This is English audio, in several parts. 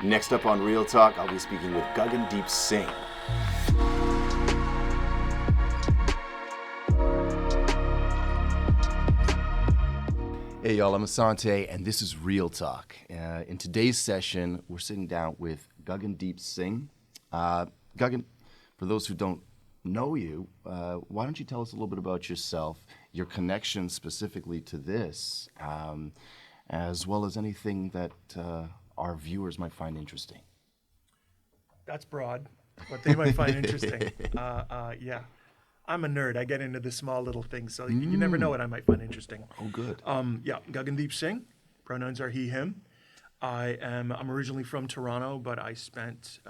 Next up on Reel Talk, I'll be speaking with Gugun Singh. Hey y'all, I'm Asante, and this is Reel Talk. In today's session, we're sitting down with Gugun Singh. Gugun, for those who don't know you, why don't you tell us a little bit about yourself, your connection specifically to this, as well as anything that our viewers might find interesting. That's broad, what they might find interesting. Yeah, I'm a nerd. I get into the small little things, so you never know what I might find interesting. Oh, good. Yeah, Gugun Singh. Pronouns are he, him. I'm originally from Toronto, but I spent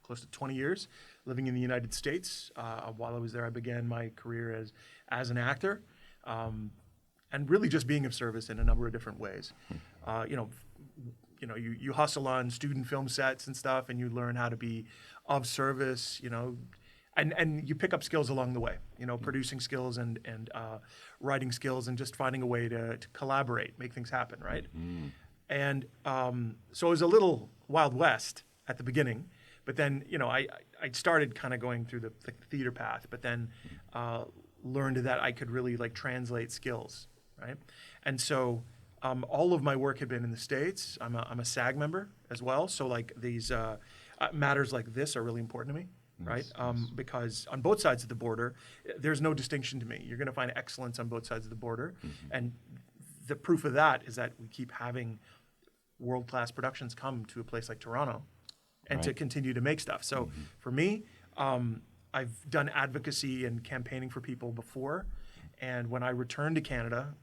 close to 20 years living in the United States. While I was there, I began my career as an actor, and really just being of service in a number of different ways. You hustle on student film sets and stuff, and you learn how to be of service, and you pick up skills along the way, producing skills and writing skills, and just finding a way to collaborate, make things happen, right? And so it was a little Wild West at the beginning, but then, I started kind of going through the theater path, but then learned that I could really translate skills, right? And so all of my work had been in the States. I'm a SAG member as well. So these matters like this are really important to me, right? Because on both sides of the border, there's no distinction to me. You're going to find excellence on both sides of the border. And the proof of that is that we keep having world-class productions come to a place like Toronto and to continue to make stuff. So for me, I've done advocacy and campaigning for people before. And when I returned to Canada,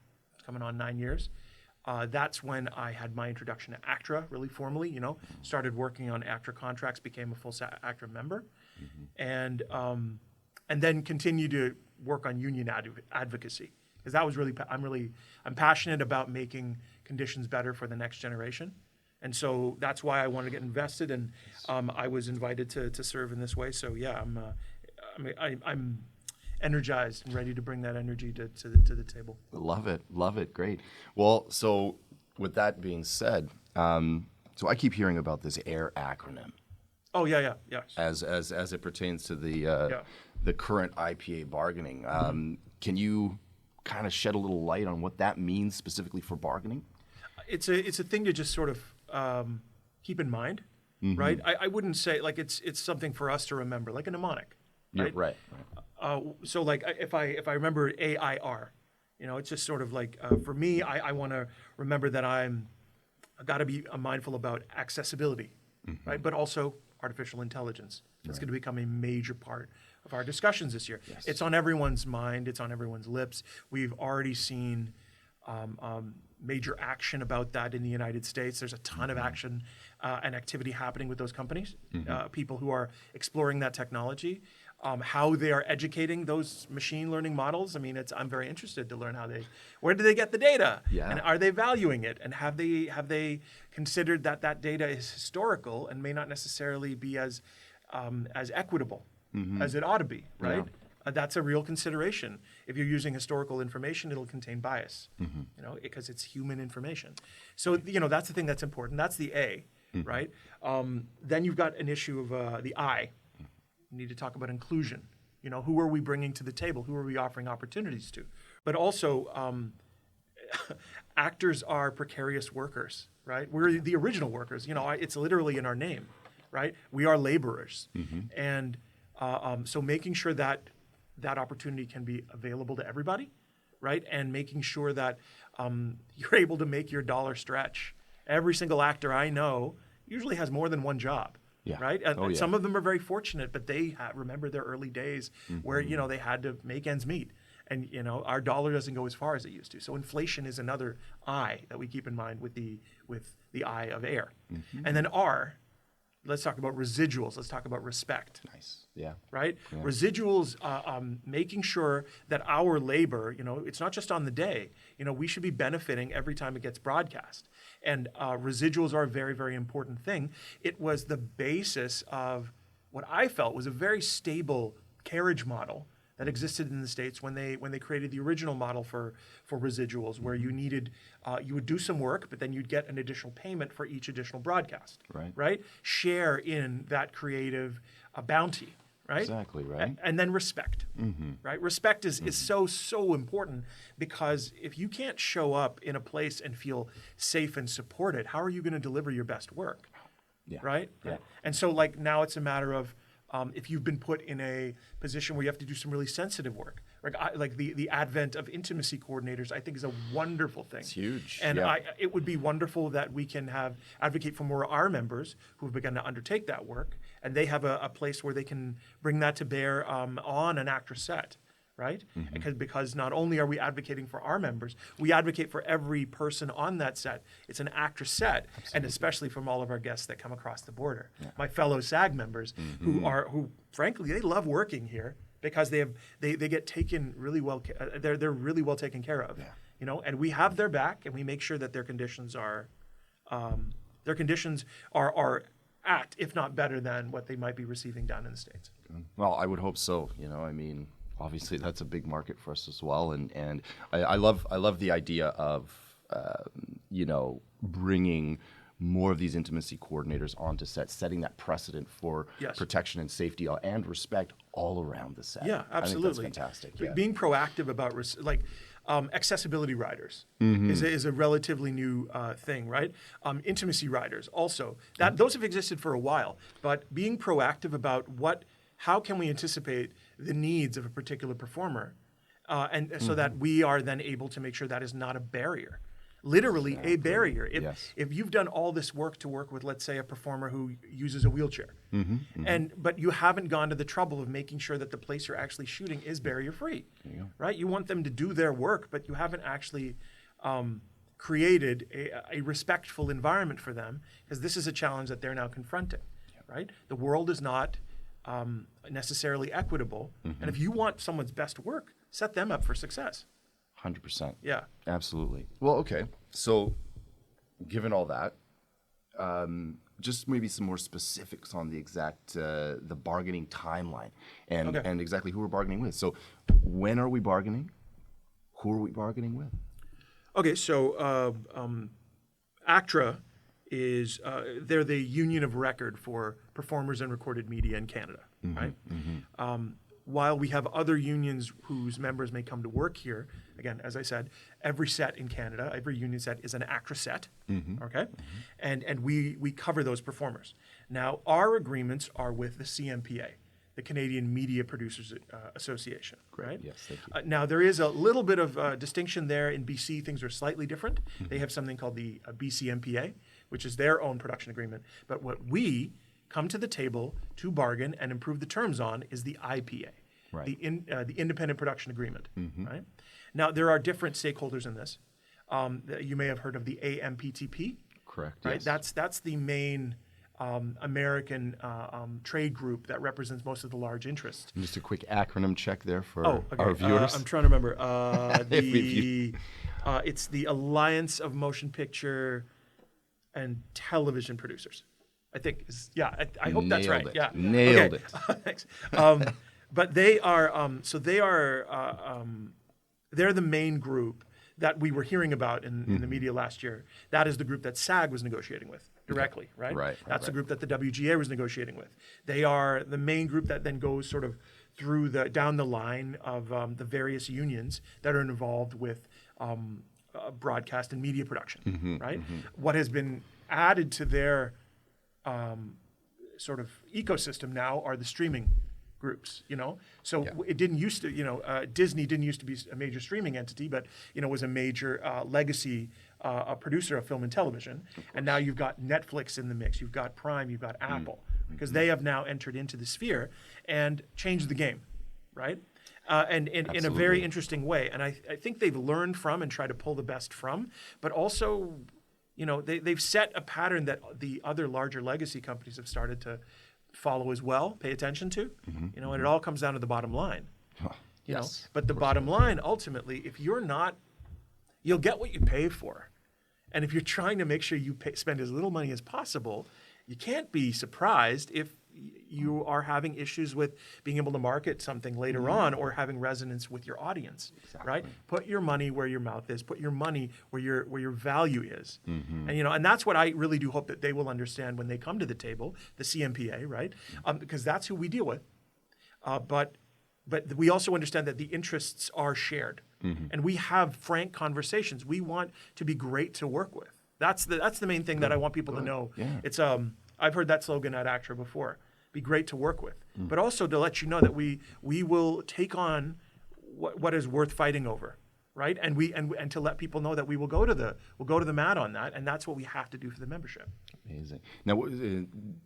coming on 9 years, that's when I had my introduction to ACTRA, really formally, started working on ACTRA contracts, became a full ACTRA member, and then continued to work on union advocacy, because that was I'm passionate about making conditions better for the next generation. And so that's why I wanted to get invested, and I was invited to serve in this way. So yeah, I'm energized and ready to bring that energy to the table. Love it, great. Well, so with that being said, so I keep hearing about this AIR acronym. Oh yeah. As it pertains to the current IPA bargaining, can you kind of shed a little light on what that means specifically for bargaining? It's a thing to just sort of keep in mind, right? I wouldn't say it's something for us to remember, like a mnemonic, right? Yeah, right. So if I remember AIR, it's just sort of for me, I want to remember that I got to be mindful about accessibility, right? But also artificial intelligence. It's going to become a major part of our discussions this year. Yes. It's on everyone's mind. It's on everyone's lips. We've already seen major action about that in the United States. There's a ton of action and activity happening with those companies, people who are exploring that technology. How they are educating those machine learning models. I mean, I'm very interested to learn where do they get the data, and are they valuing it, and have they considered that data is historical and may not necessarily be as equitable as it ought to be, right? Yeah. That's a real consideration. If you're using historical information, it'll contain bias, because it's human information. So that's the thing that's important. That's the A, right? Then you've got an issue of the I. We need to talk about inclusion. Who are we bringing to the table? Who are we offering opportunities to? But also, actors are precarious workers, right? We're the original workers. It's literally in our name, right? We are laborers. And so making sure that opportunity can be available to everybody, right? And making sure that you're able to make your dollar stretch. Every single actor I know usually has more than one job. Yeah. Right? And some of them are very fortunate, but they remember their early days where, they had to make ends meet. And, our dollar doesn't go as far as it used to. So inflation is another I that we keep in mind with the I of AIR. And then R, let's talk about residuals. Let's talk about respect. Nice. Yeah. Right? Yeah. Residuals, making sure that our labor, it's not just on the day. We should be benefiting every time it gets broadcast. And residuals are a very, very important thing. It was the basis of what I felt was a very stable carriage model that existed in the States when they created the original model for residuals, where you needed you would do some work, but then you'd get an additional payment for each additional broadcast. Right? Share in that creative bounty. Right? Exactly, right. And then respect. Right? Respect is so important, because if you can't show up in a place and feel safe and supported, how are you going to deliver your best work? Yeah. Right? Yeah. And so like now it's a matter of if you've been put in a position where you have to do some really sensitive work, like the advent of intimacy coordinators, I think is a wonderful thing. It's huge. And yeah. it would be wonderful that we can advocate for more of our members who've begun to undertake that work, and they have a place where they can bring that to bear on an ACTRA set. Right? Because not only are we advocating for our members, we advocate for every person on that set. It's an ACTRA set, and especially from all of our guests that come across the border. My fellow SAG members who frankly, they love working here because they get taken really well. They're really well taken care of. You know, and we have their back, and we make sure that their conditions are at, if not better than, what they might be receiving down in the States. Well, I would hope so. You know, I mean, obviously that's a big market for us as well, and I love the idea of you know, bringing more of these intimacy coordinators onto set, setting that precedent for protection and safety and respect all around the set. Yeah, absolutely. I think that's fantastic. Yeah. Being proactive about accessibility riders is a relatively new thing, right? Intimacy riders also. Those have existed for a while, but being proactive about how can we anticipate the needs of a particular performer, and so that we are then able to make sure that is not a barrier. Literally a barrier. If you've done all this work to work with, let's say, a performer who uses a wheelchair, but you haven't gone to the trouble of making sure that the place you're actually shooting is barrier-free, right? You want them to do their work, but you haven't actually created a respectful environment for them, because this is a challenge that they're now confronting, right? The world is not necessarily equitable, and if you want someone's best work, set them up for success. 100%. Yeah. Absolutely. Well, okay. So, given all that, just maybe some more specifics on the exact the bargaining timeline and exactly who we're bargaining with. So, when are we bargaining? Who are we bargaining with? Okay. So, ACTRA is they're the union of record for performers and recorded media in Canada, right? While we have other unions whose members may come to work here, again, as I said, every set in Canada, every union set is an ACTRA set, okay? And we cover those performers. Now, our agreements are with the CMPA, the Canadian Media Producers Association, right? Yes, thank you. Now, there is a little bit of distinction there. In BC, things are slightly different. They have something called the BCMPA, which is their own production agreement. But what we come to the table to bargain and improve the terms on is the IPA, the Independent Production Agreement, right? Now, there are different stakeholders in this. You may have heard of the AMPTP. Correct, right? yes. That's the main American trade group that represents most of the large interests. And just a quick acronym check there for our viewers. I'm trying to remember. It's the Alliance of Motion Picture and Television Producers. I think, I hope that's right. Yeah, nailed it. Thanks. But they are, they're the main group that we were hearing about in the media last year. That is the group that SAG was negotiating with directly, right? That's the group that the WGA was negotiating with. They are the main group that then goes sort of through down the line of the various unions that are involved with broadcast and media production, right? What has been added to their sort of ecosystem now are the streaming groups, So it didn't used to, Disney didn't used to be a major streaming entity, but, was a major legacy producer of film and television. And now you've got Netflix in the mix, you've got Prime, you've got Apple, because they have now entered into the sphere and changed the game, right? And in a very interesting way. And I think they've learned from and tried to pull the best from, but also, they've set a pattern that the other larger legacy companies have started to follow as well, pay attention to, and it all comes down to the bottom line. But the bottom line, ultimately, if you're not, you'll get what you pay for. And if you're trying to make sure you spend as little money as possible, you can't be surprised if, you are having issues with being able to market something later on or having resonance with your audience, right? Put your money where your mouth is. Put your money where your value is. And and that's what I really do hope that they will understand when they come to the table, the CMPA, right? Because that's who we deal with. But we also understand that the interests are shared, and we have frank conversations. We want to be great to work with. That's the main thing that I want people to know. Yeah. It's I've heard that slogan at ACTRA before. Be great to work with, but also to let you know that we will take on what is worth fighting over, right? And to let people know that we will go to the mat on that, and that's what we have to do for the membership. Amazing. Now,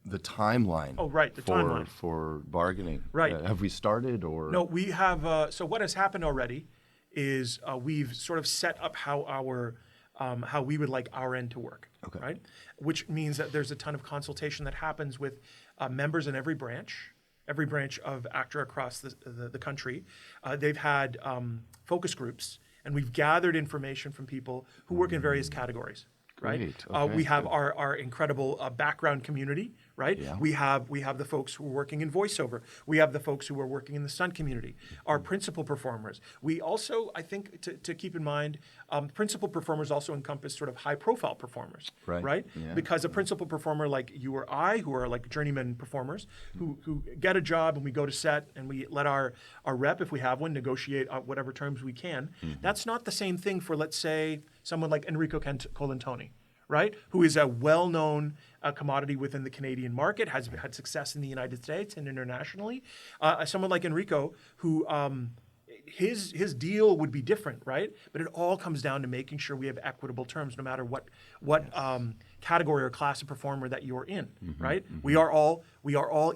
the timeline. Oh, right, the timeline for bargaining. Right. Have we started or? No, we have. So what has happened already is we've sort of set up how we would like our end to work, right? Which means that there's a ton of consultation that happens with members in every branch of ACTRA across the country. They've had focus groups, and we've gathered information from people who work in various categories. Right. Okay, we have our incredible background community, right? Yeah. We have the folks who are working in voiceover. We have the folks who are working in the stunt community. Our principal performers. We also, I think, to keep in mind, principal performers also encompass sort of high-profile performers, right? Yeah. Because a principal performer like you or I, who are like journeyman performers, who get a job and we go to set and we let our rep, if we have one, negotiate whatever terms we can. That's not the same thing for, let's say, someone like Enrico Colantoni, right? Who is a well-known commodity within the Canadian market, has had success in the United States and internationally. Someone like Enrico, who his deal would be different, right? But it all comes down to making sure we have equitable terms, no matter what category or class of performer that you're in, right? We are all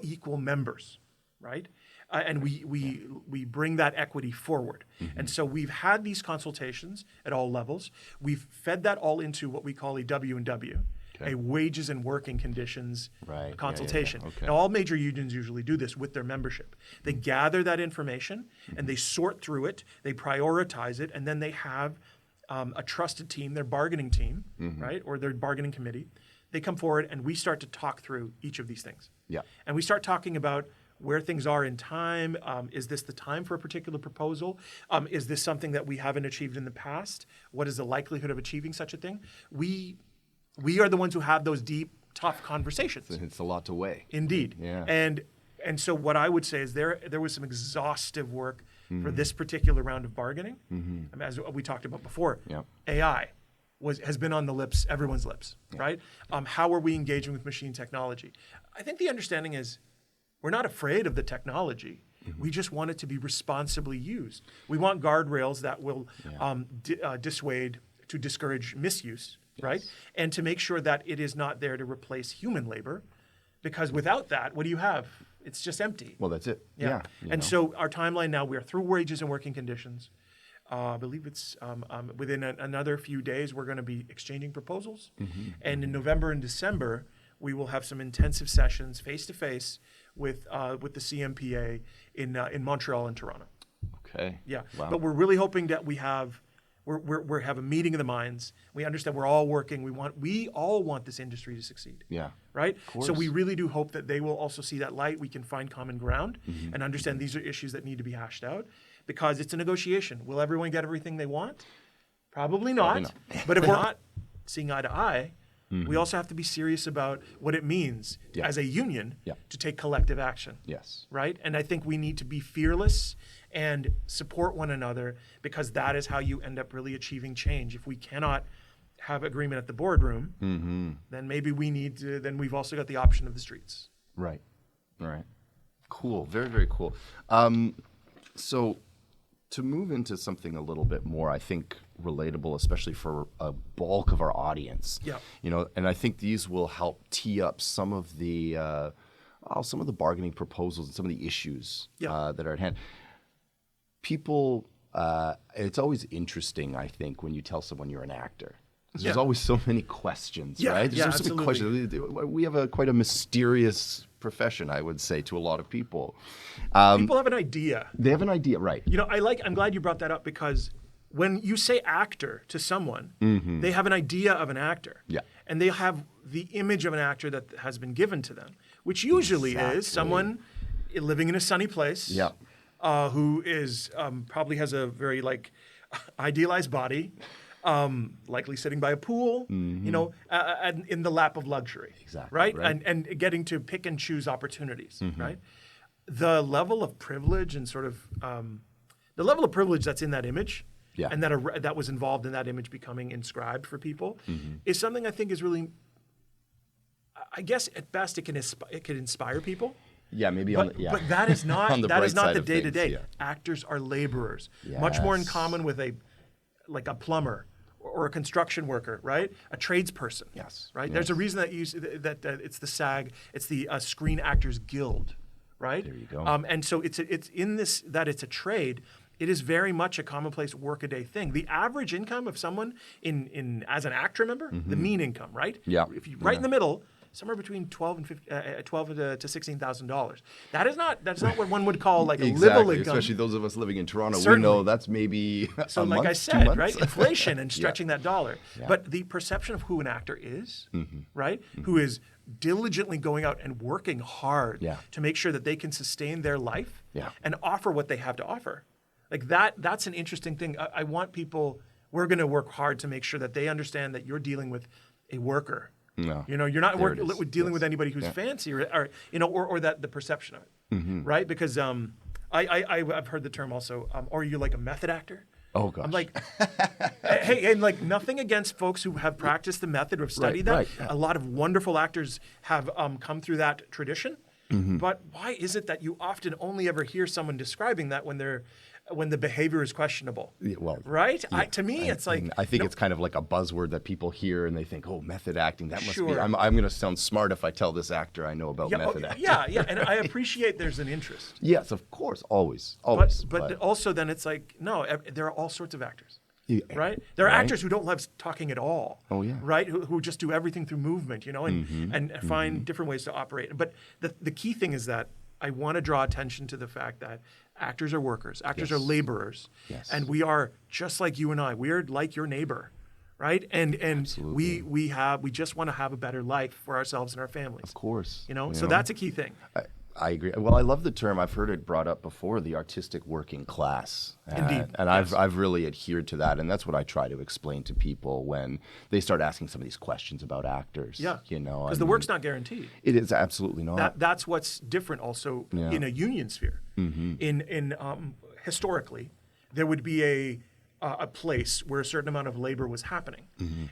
equal members, right? And we bring that equity forward. And so we've had these consultations at all levels. We've fed that all into what we call a W&W, a wages and working conditions consultation. Yeah. Okay. Now, all major unions usually do this with their membership. They gather that information and they sort through it, they prioritize it, and then they have a trusted team, their bargaining team, right, or their bargaining committee. They come forward and we start to talk through each of these things. Yeah. And we start talking about where things are in time. Is this the time for a particular proposal? Is this something that we haven't achieved in the past? What is the likelihood of achieving such a thing? We are the ones who have those deep, tough conversations. It's a lot to weigh. Indeed. Yeah. And so what I would say is there was some exhaustive work for this particular round of bargaining. I mean, as we talked about before, AI has been on everyone's lips, right? How are we engaging with machine technology? I think the understanding is we're not afraid of the technology. We just want it to be responsibly used. We want guardrails that will dissuade, to discourage misuse, right? And to make sure that it is not there to replace human labor, because without that, what do you have? It's just empty. Well, that's it. Yeah. And so our timeline now, we are through wages and working conditions. I believe it's within another few days, we're going to be exchanging proposals. And in November and December, we will have some intensive sessions face-to-face with the CMPA in Montreal and Toronto. Okay. Yeah. Wow. But we're really hoping that we have a meeting of the minds. We understand we're all working. We all want this industry to succeed. Yeah. Right? Of course. So we really do hope that they will also see that light. We can find common ground and understand these are issues that need to be hashed out, because it's a negotiation. Will everyone get everything they want? Probably not. But if we're not seeing eye to eye, we also have to be serious about what it means as a union to take collective action. Yes. Right? And I think we need to be fearless and support one another, because that is how you end up really achieving change. If we cannot have agreement at the boardroom, then maybe then we've also got the option of the streets. Right. Cool. Very, very cool. So to move into something a little bit more, I think, relatable, especially for a bulk of our audience. Yeah. And I think these will help tee up some of the bargaining proposals and some of the issues that are at hand. People, it's always interesting, I think, when you tell someone you're an actor. There's always so many questions, right? There's so many questions. We have quite a mysterious profession, I would say, to a lot of people. People have an idea. They have an idea, right? I'm glad you brought that up, because when you say actor to someone, they have an idea of an actor. Yeah. And they have the image of an actor that has been given to them, which usually is someone living in a sunny place, who is probably has a very like idealized body, likely sitting by a pool, and in the lap of luxury, right? And getting to pick and choose opportunities, right? The level of privilege and sort of the level of privilege that's in that image, and that was involved in that image becoming inscribed for people, is something I think is really, I guess at best it can inspire people. Yeah, maybe but that is not the day to day. Yeah. Actors are laborers, much more in common with a plumber or a construction worker, right? A tradesperson, right? Yes. There's a reason that it's the SAG, it's the Screen Actors Guild, right? There you go. And so it's in this that it's a trade. It is very much a commonplace workaday thing. The average income of someone in as an actor member, the mean income, right? Yeah. If you in the middle, somewhere between $12,000 to $16,000. That's not what one would call like a livable income. Especially those of us living in Toronto, Certainly. we know that's maybe so a like month, I 2 said, months. right? Inflation and stretching that dollar. Yeah. But the perception of who an actor is, right? Who is diligently going out and working hard to make sure that they can sustain their life and offer what they have to offer. Like that's an interesting thing. I want people, we're going to work hard to make sure that they understand that you're dealing with a worker. No. You're not dealing with anybody who's fancy or that the perception of it, right? Because I've heard the term also, or you're like a method actor. Oh gosh. I'm like, hey, and like nothing against folks who have practiced the method or studied that. Right, yeah. A lot of wonderful actors have come through that tradition. But why is it that you often only ever hear someone describing that when the behavior is questionable? Yeah, well, right? yeah. To me, it's like I think it's kind of like a buzzword that people hear and they think, oh, method acting. That must be. Sure. I'm going to sound smart if I tell this actor I know about method acting. Yeah, and I appreciate there's an interest. Yes, of course, always. But also then it's like no, there are all sorts of actors. Right? There are actors who don't love talking at all. Oh, yeah. Right? Who just do everything through movement, and find different ways to operate. But the key thing is that I want to draw attention to the fact that actors are workers. Actors are laborers. Yes. And we are just like you and I. We are like your neighbor. Right? And we just want to have a better life for ourselves and our families. Of course. So that's a key thing. I agree. Well, I love the term. I've heard it brought up before, the artistic working class. Indeed. And I've really adhered to that. And that's what I try to explain to people when they start asking some of these questions about actors. Yeah. Because the work's not guaranteed. It is absolutely not. That's what's different also in a union sphere. Historically, there would be a place where a certain amount of labor was happening.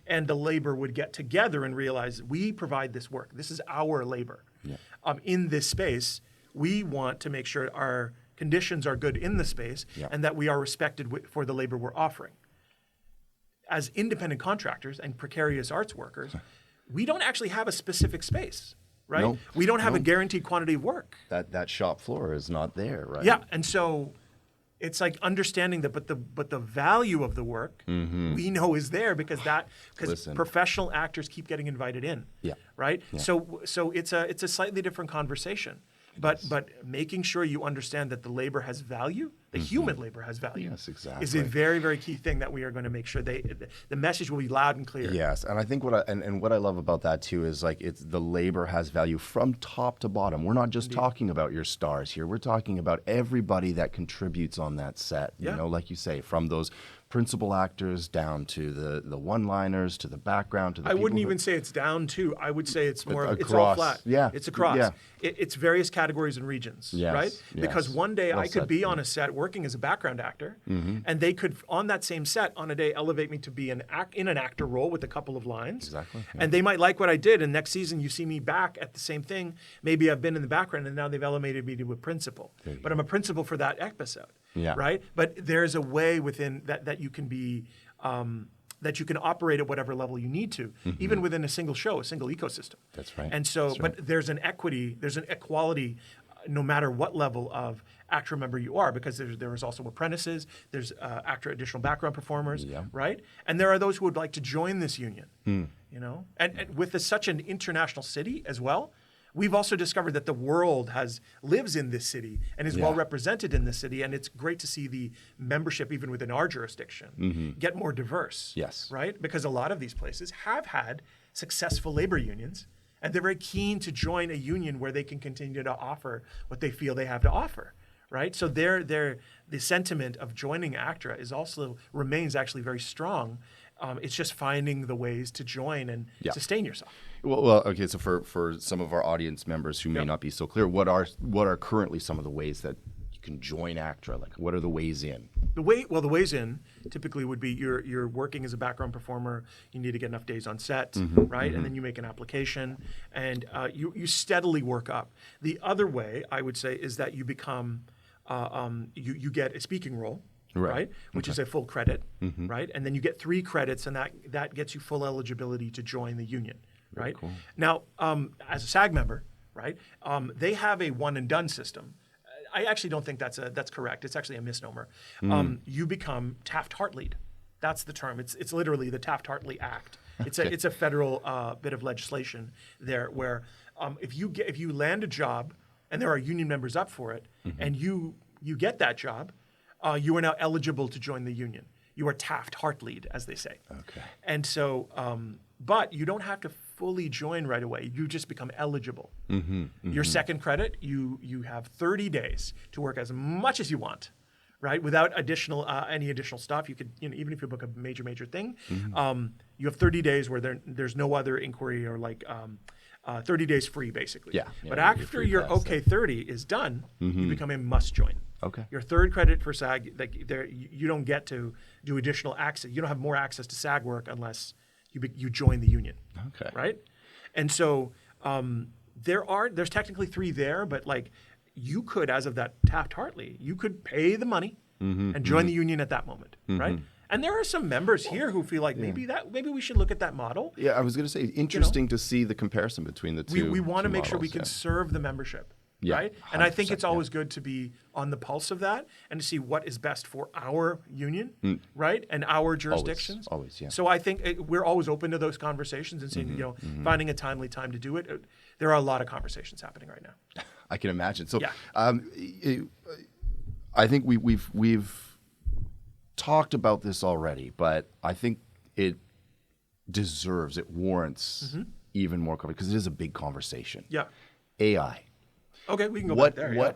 And the labor would get together and realize, we provide this work. This is our labor. Yeah. In this space, we want to make sure our conditions are good in the space and that we are respected for the labor we're offering. As independent contractors and precarious arts workers, we don't actually have a specific space, right? No. We don't have a guaranteed quantity of work. That shop floor is not there, right? Yeah, and so it's like understanding that, but the value of the work we know is there because professional actors keep getting invited in. Yeah. Right. Yeah. So it's a slightly different conversation, but making sure you understand that the labor has value, the human labor has value. Yes, exactly. Is a very, very key thing that we are going to make sure the message will be loud and clear. Yes, and I think what I love about that too is like it's the labor has value from top to bottom. We're not just talking about your stars here. We're talking about everybody that contributes on that set. You know, like you say, from those principal actors down to the one-liners to the background to the I people wouldn't who, even say it's down to. I would say it's more. across, It's all flat. yeah, It's across. yeah. It's various categories and regions. Yes, Right. yes. Because one day Well I could said, be on a set working as a background actor, and they could on that same set on a day elevate me to be in an actor role with a couple of lines. Exactly. And they might like what I did, and next season you see me back at the same thing. Maybe I've been in the background, and now they've elevated me to a principal. But I'm a principal for that episode. Yeah. Right. But there's a way within that you can be. That you can operate at whatever level you need to, even within a single show, a single ecosystem. That's right. And so, That's right. but there's an equity, there's an equality, no matter what level of actor member you are, because there is also apprentices, there's actor additional background performers, right? And there are those who would like to join this union, you know? And with such an international city as well, we've also discovered that the world lives in this city and is well represented in this city, and it's great to see the membership, even within our jurisdiction, get more diverse. Yes. Right? Because a lot of these places have had successful labor unions, and they're very keen to join a union where they can continue to offer what they feel they have to offer, right? So the sentiment of joining ACTRA remains actually very strong. It's just finding the ways to join and sustain yourself. Well, okay. So for some of our audience members who may not be so clear, what are currently some of the ways that you can join ACTRA? Like, what are the ways in? The ways in typically would be you're working as a background performer. You need to get enough days on set, right? And then you make an application, and you steadily work up. The other way I would say is that you become you get a speaking role. Right? Which is a full credit, right? And then you get 3 credits, and that gets you full eligibility to join the union, right? Cool. Now, as a SAG member, right, they have a one and done system. I actually don't think that's correct. It's actually a misnomer. You become Taft-Hartley'd. That's the term. It's literally the Taft-Hartley Act. It's a federal bit of legislation there where if you land a job and there are union members up for it, and you get that job, you are now eligible to join the union. You are Taft-Hartley'd, as they say. Okay. And so, but you don't have to fully join right away. You just become eligible. Your second credit, you have 30 days to work as much as you want, right? Without any additional stuff. You could, even if you book a major thing, you have 30 days where there's no other inquiry or 30 days free, basically. But after your OK 30 is done, you become a must join. Okay. Your third credit for SAG, you don't get to do additional access. You don't have more access to SAG work unless you join the union. Okay. Right? And so there's technically 3 there, but you could, as of that Taft-Hartley, you could pay the money and join the union at that moment, right? And there are some members here who feel like maybe we should look at that model. Yeah, I was going to say, interesting to see the comparison between the two. We want to make sure we can serve the membership. Right? And I think it's always good to be on the pulse of that and to see what is best for our union, right? And our jurisdictions. Always, yeah. So I think we're always open to those conversations and saying, finding a timely time to do it. There are a lot of conversations happening right now. I can imagine. So I think we've talked about this already, but I think it warrants even more coverage because it is a big conversation. Yeah. AI. Okay, we can go back there.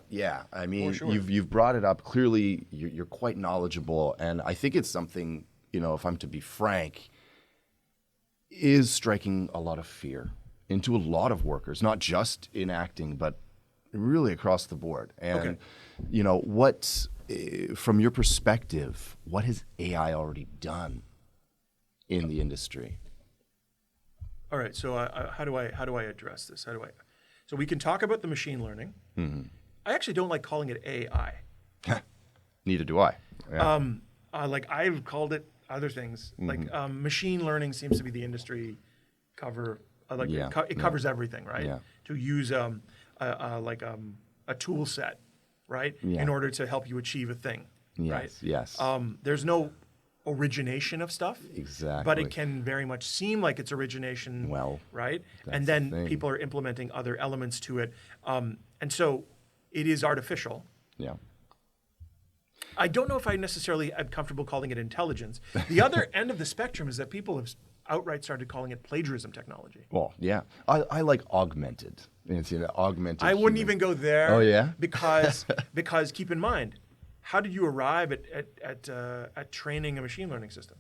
I mean, sure. you've brought it up. Clearly, you're quite knowledgeable, and I think it's something, if I'm to be frank, is striking a lot of fear into a lot of workers, not just in acting, but really across the board. And what, from your perspective, what has AI already done in the industry? All right. So how do I address this? So we can talk about the machine learning. I actually don't like calling it AI. Neither do I. Yeah. I've called it other things. Machine learning seems to be the industry cover. It covers everything, right? Yeah. To use a tool set, right? Yeah. In order to help you achieve a thing, right? Yes. There's no origination of stuff. Exactly. But it can very much seem like it's origination, right? And then people are implementing other elements to it. And so it is artificial. Yeah. I don't know if I necessarily am comfortable calling it intelligence. The other end of the spectrum is that people have outright started calling it plagiarism technology. Well, yeah. I like augmented. Augmented. I wouldn't even go there. Oh, yeah? Because keep in mind, how did you arrive at training a machine learning system?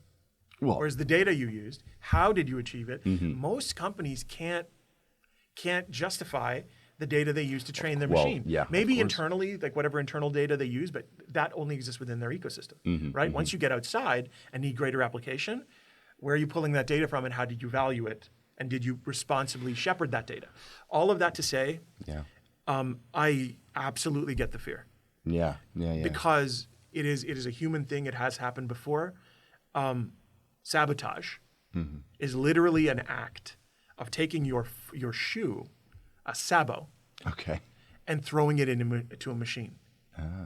Well, where's the data you used? How did you achieve it? Most companies can't justify the data they use to train their machine. Yeah, maybe internally, whatever internal data they use, but that only exists within their ecosystem, right? Once you get outside and need greater application, where are you pulling that data from and how did you value it? And did you responsibly shepherd that data? All of that to say, I absolutely get the fear. Yeah. Because it is a human thing. It has happened before. Sabotage is literally an act of taking your shoe, a sabo, and throwing it into a machine.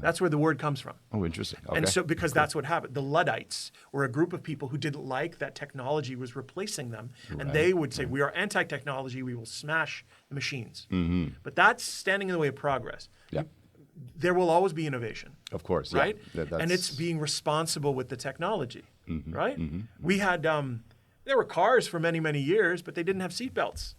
That's where the word comes from. Oh, interesting. Okay. And so because that's what happened. The Luddites were a group of people who didn't like that technology was replacing them. And they would say, we are anti-technology. We will smash the machines. But that's standing in the way of progress. Yeah. There will always be innovation. Of course. Right? Yeah. And it's being responsible with the technology. Right? We had, there were cars for many, many years, but they didn't have seatbelts.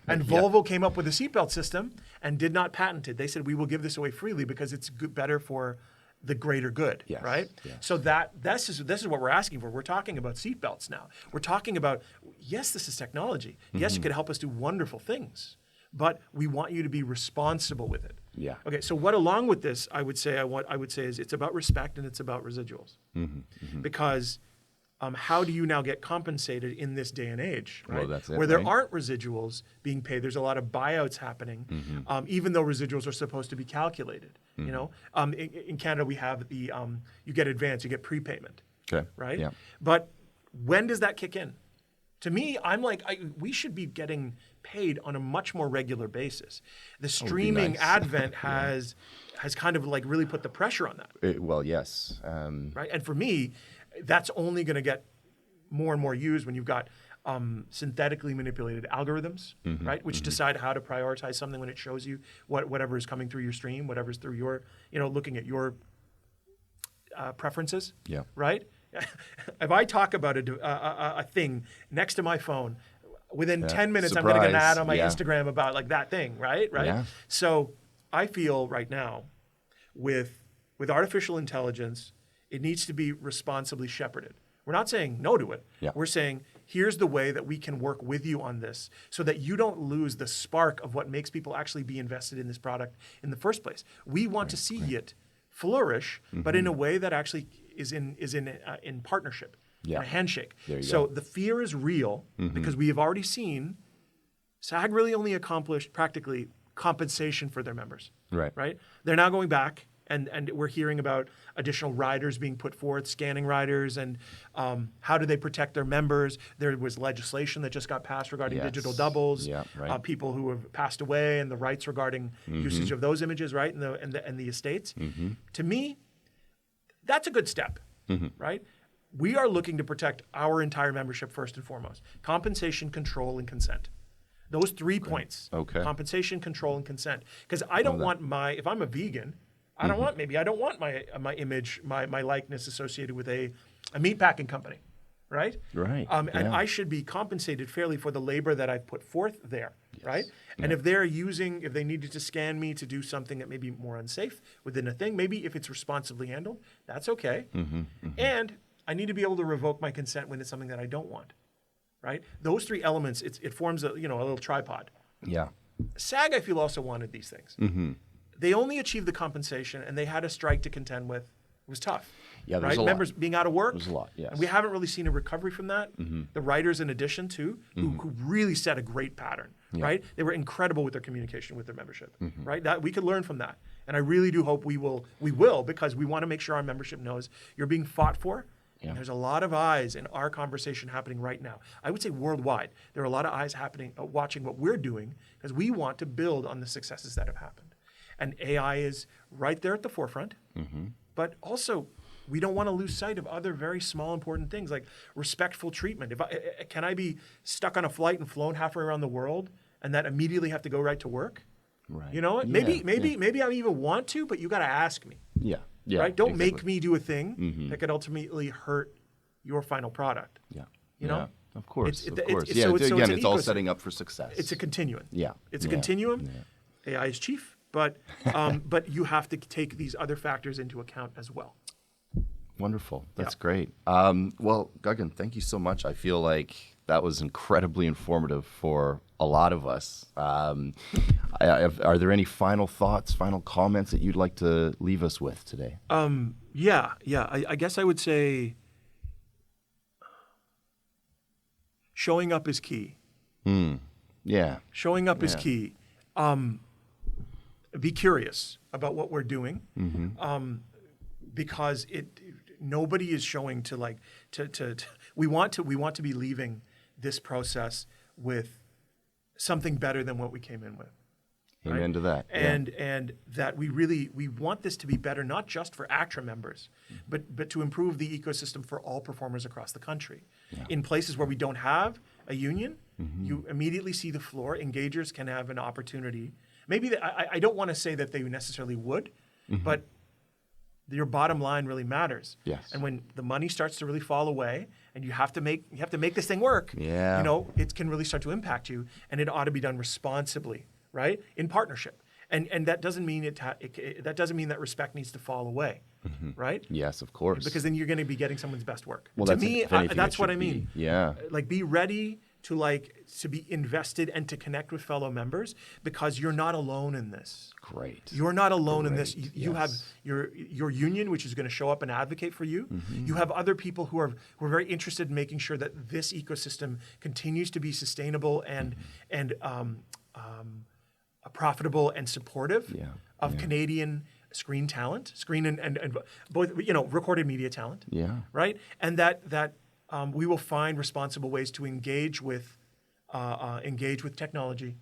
And Volvo came up with a seatbelt system and did not patent it. They said, we will give this away freely because it's better for the greater good, right? Yes. So this is what we're asking for. We're talking about seatbelts now. We're talking about, yes, this is technology. Yes, it could help us do wonderful things, but we want you to be responsible with it. Yeah. Okay. So what, along with this, I would say is it's about respect and it's about residuals, because how do you now get compensated in this day and age, right? Well, that's it, where there right? aren't residuals being paid. There's a lot of buyouts happening, even though residuals are supposed to be calculated. You know, in Canada we have the you get advance, you get prepayment, right? Yeah. But when does that kick in? To me, I'm like, we should be getting paid on a much more regular basis. The streaming advent has kind of like really put the pressure on that. Well, yes. Right, and for me, that's only going to get more and more used when you've got synthetically manipulated algorithms, right, which decide how to prioritize something when it shows you whatever is coming through your stream, whatever's through your, looking at your preferences, right? If I talk about a thing next to my phone, within 10 minutes, I'm going to get an ad on my Instagram about like that thing, right? Yeah. So I feel right now with artificial intelligence, it needs to be responsibly shepherded. We're not saying no to it. Yeah. We're saying, here's the way that we can work with you on this so that you don't lose the spark of what makes people actually be invested in this product in the first place. We want to see it flourish, but in a way that actually is in partnership, in a handshake. So the fear is real because we have already seen SAG really only accomplished practically compensation for their members. Right? They're now going back. And we're hearing about additional riders being put forth, scanning riders, and how do they protect their members? There was legislation that just got passed regarding digital doubles, people who have passed away, and the rights regarding usage of those images, right, and the estates. To me, that's a good step, right? We are looking to protect our entire membership first and foremost. Compensation, control, and consent. Those 3 points. Compensation, control, and consent. Because I don't want if I'm a vegan, I don't want my image, my likeness associated with a meat packing company, right? Right. And I should be compensated fairly for the labor that I've put forth there, right? And if they needed to scan me to do something that may be more unsafe within a thing, maybe if it's responsibly handled, that's okay. And I need to be able to revoke my consent when it's something that I don't want, right? Those 3 elements, it forms a little tripod. Yeah. SAG, I feel, also wanted these things. They only achieved the compensation, and they had a strike to contend with. It was tough. Yeah, there's right? Members being out of work. There's a lot, yes. And we haven't really seen a recovery from that. The writers, in addition, too, who really set a great pattern, right? They were incredible with their communication with their membership, right? That we could learn from that. And I really do hope we will, because we want to make sure our membership knows you're being fought for. And there's a lot of eyes in our conversation happening right now. I would say worldwide. There are a lot of eyes happening, watching what we're doing, because we want to build on the successes that have happened. And AI is right there at the forefront, but also we don't want to lose sight of other very small, important things like respectful treatment. Can I be stuck on a flight and flown halfway around the world and that immediately have to go right to work? Right. You know, maybe I even want to, but you got to ask me. Yeah. Right. Don't make me do a thing that could ultimately hurt your final product. Yeah. You know. Of course. Of course. It's all setting up for success. It's a continuum. Yeah. It's a continuum. Yeah. AI is chief. But you have to take these other factors into account as well. Wonderful. That's great. Well, Gugun, thank you so much. I feel like that was incredibly informative for a lot of us. Are there any final thoughts, final comments that you'd like to leave us with today? I guess I would say showing up is key. Showing up is key. Be curious about what we're doing, because nobody is showing to we want to be leaving this process with something better than what we came in with. Amen to that. And that we want this to be better, not just for ACTRA members, but to improve the ecosystem for all performers across the country. In places where we don't have a union, you immediately see the floor. Engagers can have an opportunity. Maybe I don't want to say that they necessarily would, but Your bottom line really matters. Yes. And when the money starts to really fall away, and you have to make this thing work. Yeah. You know, it can really start to impact you, and it ought to be done responsibly, right? In partnership. And that doesn't mean that doesn't mean that respect needs to fall away, right? Yes, of course. Because then you're going to be getting someone's best work. Well, to that's, me, if anything, that's it what should I mean. be. Yeah. Like, be ready to be invested and to connect with fellow members, because you're not alone in this. Great. You're not alone in this. Great. You have Yes. your union, which is going to show up and advocate for you. You have other people who are very interested in making sure that this ecosystem continues to be sustainable and profitable and supportive of Canadian screen talent, screen and both, recorded media talent. Yeah. Right, and that we will find responsible ways to engage with technology,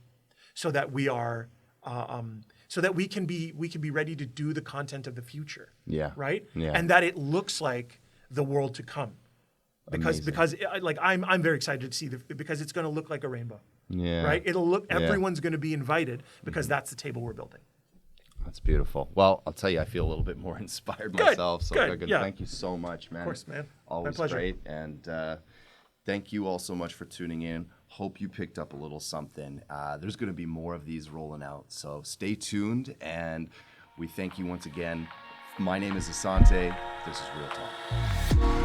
so that we are. So that we can be ready to do the content of the future. Yeah. Right. Yeah. And that it looks like the world to come, because I'm very excited to see because it's going to look like a rainbow. Yeah. Right. It'll look. Everyone's going to be invited, because that's the table we're building. That's beautiful. Well, I'll tell you, I feel a little bit more inspired myself. So, good, Gugun, yeah. thank you so much, man. Of course, man. Always My pleasure. great. And thank you all so much for tuning in. Hope you picked up a little something. There's going to be more of these rolling out. So stay tuned. And we thank you once again. My name is Asante. This is Real Talk.